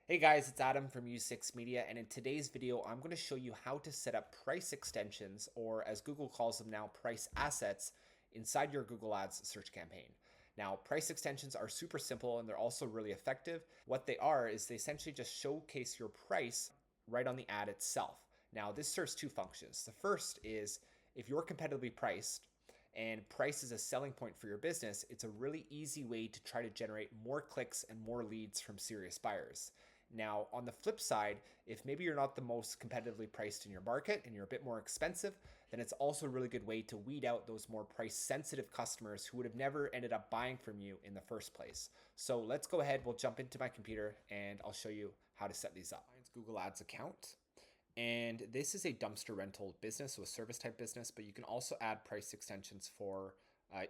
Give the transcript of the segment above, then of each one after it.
Hey guys, it's Adam from U6 Media, and in today's video, I'm going to show you how to set up price extensions, or as Google calls them now, price assets, inside your Google Ads search campaign. Now, price extensions are super simple and they're also really effective. What they are is they essentially just showcase your price right on the ad itself. Now, this serves two functions. The first is if you're competitively priced, and price is a selling point for your business, it's a really easy way to try to generate more clicks and more leads from serious buyers. Now, on the flip side, if maybe you're not the most competitively priced in your market and you're a bit more expensive, then it's also a really good way to weed out those more price sensitive customers who would have never ended up buying from you in the first place. So let's go ahead, we'll jump into my computer and I'll show you how to set these up. Mine's Google Ads account. And this is a dumpster rental business, so a service type business, but you can also add price extensions for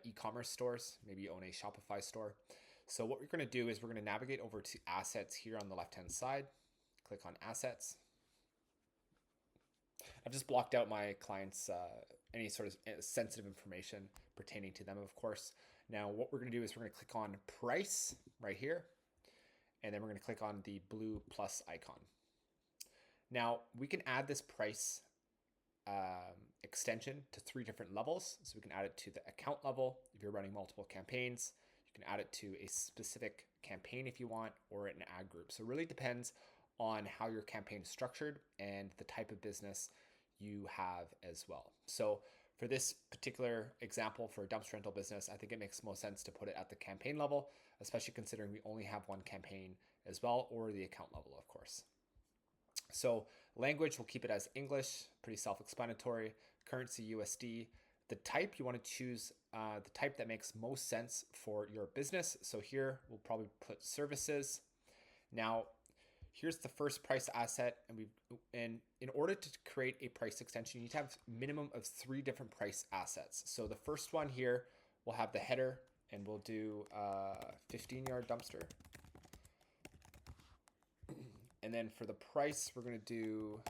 e-commerce stores. Maybe you own a Shopify store. So what we're going to do is we're going to navigate over to assets here on the left-hand side. Click on assets. I've just blocked out my clients' any sort of sensitive information pertaining to them, of course. Now what we're going to do is we're going to click on price right here, and then we're going to click on the blue plus icon. Now we can add this price extension to 3 different levels. So we can add it to the account level if you're running multiple campaigns. You can add it to a specific campaign if you want, or an ad group. So it really depends on how your campaign is structured and the type of business you have as well. So for this particular example for a dumpster rental business, I think it makes most sense to put it at the campaign level, especially considering we only have one campaign as well, or the account level, of course. So language, we'll keep it as English, pretty self-explanatory. Currency, USD. The type, you want to choose the type that makes most sense for your business. So here we'll probably put services. Now, here's the first price asset, and in order to create a price extension, you need to have a minimum of 3 different price assets. So the first one here, we'll have the header, and we'll do 15-yard dumpster. And then for the price, we're going to do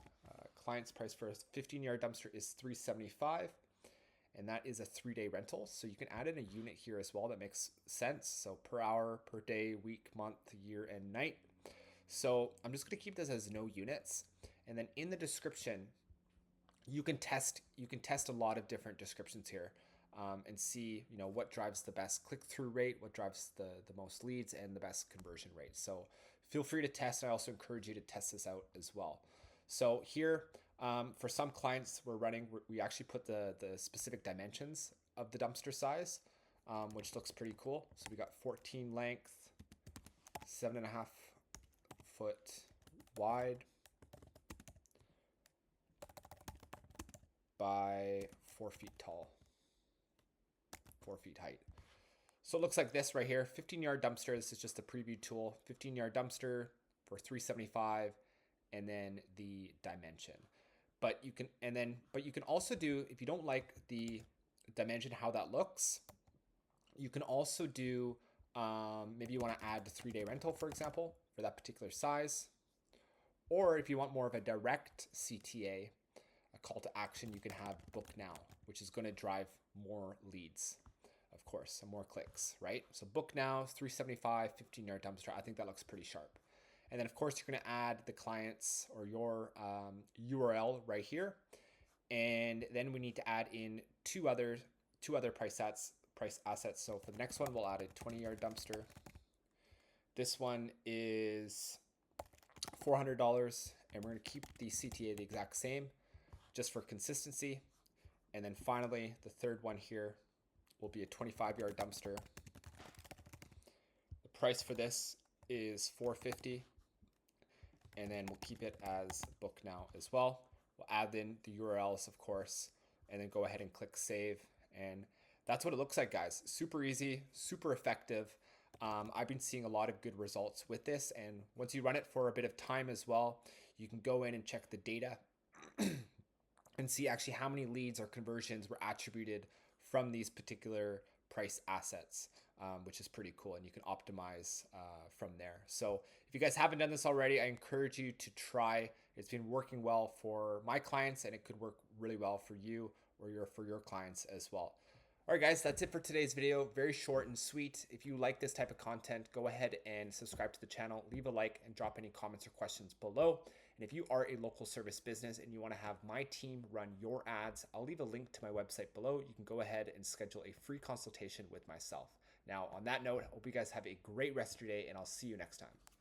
client's price for a 15-yard dumpster is $375. And that is a 3-day rental. So you can add in a unit here as well. That makes sense. So per hour, per day, week, month, year, and night. So I'm just going to keep this as no units. And then in the description, you can test a lot of different descriptions here. And see, what drives the best click-through rate, what drives the most leads, and the best conversion rate. So feel free to test. I also encourage you to test this out as well. So here, for some clients we actually put the specific dimensions of the dumpster size, which looks pretty cool. So we got 14 length, 7.5 foot wide by 4 feet tall. 4 feet height. So it looks like this right here, 15-yard dumpster. This is just a preview tool, 15-yard dumpster for $375, and then the dimension. But you can also do, if you don't like the dimension, how that looks, you can also do, maybe you want to add the 3-day rental, for example, for that particular size. Or if you want more of a direct CTA, a call to action, you can have book now, which is going to drive more leads. Of course, some more clicks, right? So book now, $375, 15-yard dumpster. I think that looks pretty sharp. And then of course, you're going to add the client's or your URL right here. And then we need to add in two other price assets. So for the next one, we'll add a 20-yard dumpster. This one is $400, and we're going to keep the CTA the exact same just for consistency. And then finally, the third one here will be a 25-yard dumpster. The price for this is $450, and then we'll keep it as book now as well. We'll add in the URLs, of course, and then go ahead and click save. And that's what it looks like, guys. Super easy, super effective. I've been seeing a lot of good results with this, and once you run it for a bit of time as well, you can go in and check the data and see actually how many leads or conversions were attributed from these particular price assets, which is pretty cool. And you can optimize from there. So if you guys haven't done this already, I encourage you to try. It's been working well for my clients, and it could work really well for you or for your clients as well. All right, guys, that's it for today's video. Very short and sweet. If you like this type of content, go ahead and subscribe to the channel, leave a like, and drop any comments or questions below. And if you are a local service business and you want to have my team run your ads, I'll leave a link to my website below. You can go ahead and schedule a free consultation with myself. Now, on that note, I hope you guys have a great rest of your day, and I'll see you next time.